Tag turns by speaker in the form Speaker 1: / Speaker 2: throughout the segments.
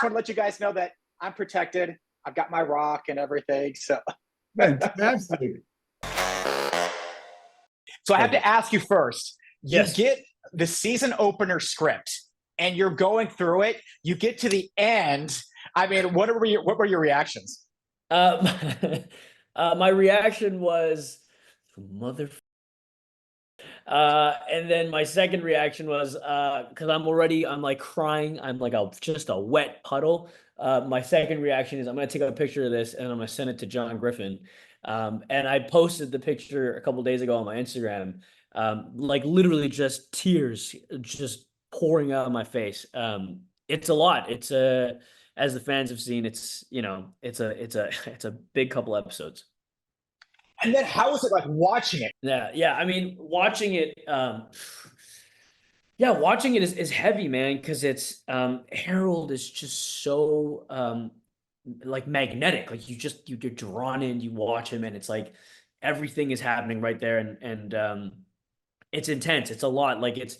Speaker 1: want to let you guys know that I'm protected. I've got my rock and everything. So
Speaker 2: Fantastic.
Speaker 1: I have to ask you first. You
Speaker 3: Yes.
Speaker 1: get the season opener script and you're going through it. You get to the end. I mean, what were your reactions?
Speaker 3: My reaction was, mother. And then my second reaction was, because I'm like crying. I'm like just a wet puddle. My second reaction is I'm going to take a picture of this and I'm going to send it to John Griffin. And I posted the picture a couple days ago on my Instagram, like literally just tears just pouring out of my face. It's a lot. It's as the fans have seen, it's it's a big couple episodes.
Speaker 1: And then how was it like watching it?
Speaker 3: Yeah. I mean, watching it, watching it is heavy, man, because it's Harold is just so like magnetic. Like you're drawn in, you watch him, and it's like everything is happening right there, and it's intense. It's a lot. Like it's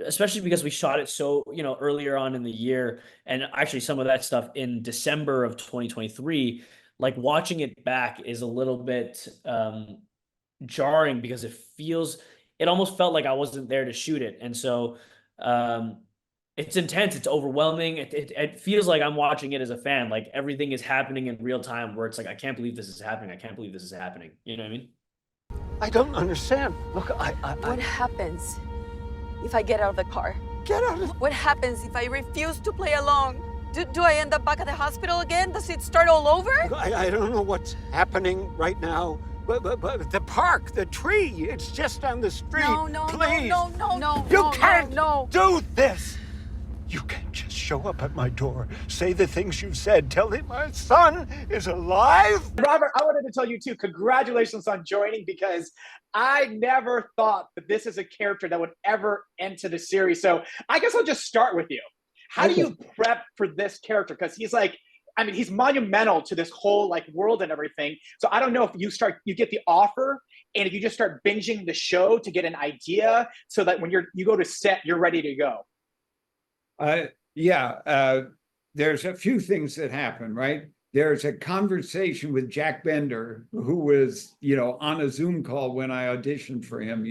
Speaker 3: especially because we shot it so earlier on in the year, and actually some of that stuff in December of 2023. Like watching it back is a little bit jarring because it almost felt like I wasn't there to shoot it. And so um it's intense, it's overwhelming. It feels like I'm watching it as a fan, like everything is happening in real time, where it's like I can't believe this is happening, I can't believe this is happening, you know what I mean?
Speaker 4: I don't understand. Look,
Speaker 5: What happens if I get out of the car?
Speaker 4: Get out of...
Speaker 5: What happens if I refuse to play along? Do I end up back at the hospital again? Does it start all over?
Speaker 4: I don't know what's happening right now, but the park, the tree, it's just down the street.
Speaker 5: No,
Speaker 4: Please.
Speaker 5: no.
Speaker 4: You can't
Speaker 5: no.
Speaker 4: do this. You can't just show up at my door, say the things you've said, tell me my son is alive.
Speaker 1: Robert, I wanted to tell you too, congratulations on joining, because I never thought that this is a character that would ever enter the series. So I guess I'll just start with you. How do you prep for this character? Because he's like, I mean, he's monumental to this whole like world and everything. So I don't know if you get the offer and if you just start binging the show to get an idea so that when you go to set, you're ready to go.
Speaker 2: There's a few things that happen, right? There's a conversation with Jack Bender, who was, on a Zoom call when I auditioned for him,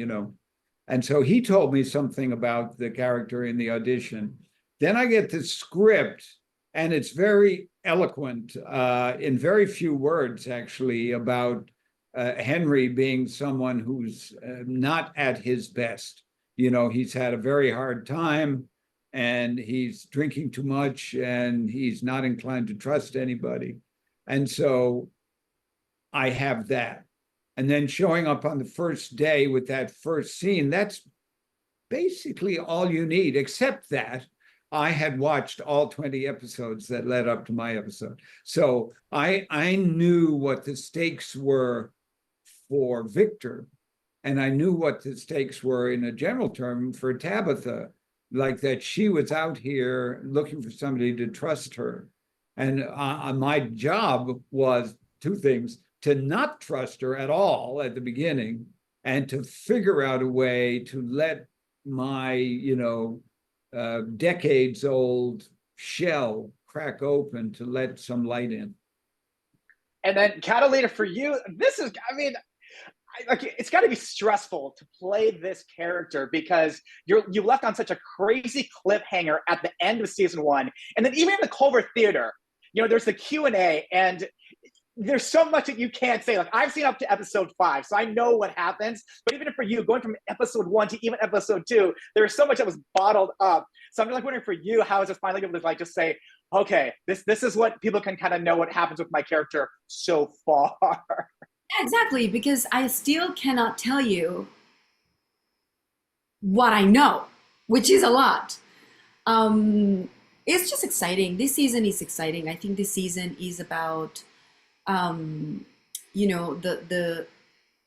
Speaker 2: And so he told me something about the character in the audition. Then I get the script, and it's very eloquent, in very few words, actually, about Henry being someone who's not at his best. He's had a very hard time, and he's drinking too much, and he's not inclined to trust anybody. And so I have that. And then showing up on the first day with that first scene, that's basically all you need, except that I had watched all 20 episodes that led up to my episode. So I knew what the stakes were for Victor, and I knew what the stakes were in a general term for Tabitha, like that she was out here looking for somebody to trust her. And my job was two things: to not trust her at all at the beginning, and to figure out a way to let my, decades-old shell crack open to let some light in.
Speaker 1: And then Catalina, for you, this is, I mean, it's got to be stressful to play this character because you left on such a crazy cliffhanger at the end of season 1, and then even in the Culver Theater, there's the Q&A, and there's so much that you can't say. Like, I've seen up to episode 5, so I know what happens. But even for you, going from episode 1 to even episode 2, there's so much that was bottled up. So I'm like wondering for you, how is it finally able to like just say, okay, this is what people can kind of know what happens with my character so far.
Speaker 6: Exactly, because I still cannot tell you what I know, which is a lot. It's just exciting. This season is exciting. I think this season is about the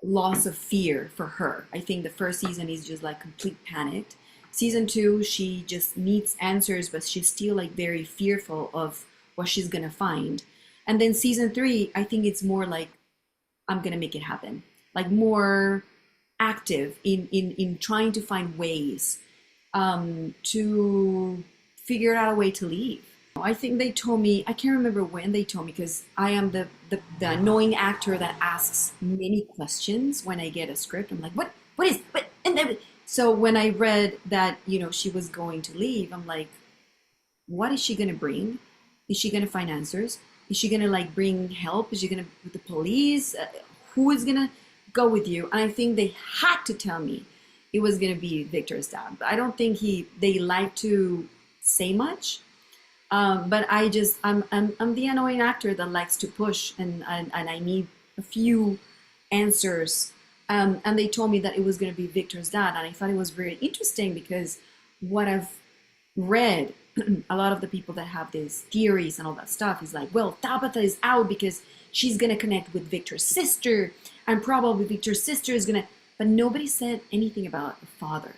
Speaker 6: loss of fear for her. I think the first season is just like complete panic. Season 2, she just needs answers, but she's still like very fearful of what she's gonna find. And then season 3, I think it's more like, I'm gonna make it happen. Like more active in trying to find ways to figure out a way to leave. I think they told me, I can't remember when they told me, because I am the annoying actor that asks many questions when I get a script. I'm like, what is, what? And then, so when I read that, you know, she was going to leave, I'm like, what is she going to bring? Is she going to find answers? Is she going to like bring help? Is she going to, with the police? Who is going to go with you? And I think they had to tell me it was going to be Victor's dad. But I don't think they like to say much. But I'm the annoying actor that likes to push, and I need a few answers. And they told me that it was going to be Victor's dad, and I thought it was very interesting because what I've read, a lot of the people that have these theories and all that stuff is like, well, Tabitha is out because she's going to connect with Victor's sister, and probably Victor's sister is going to, but nobody said anything about the father.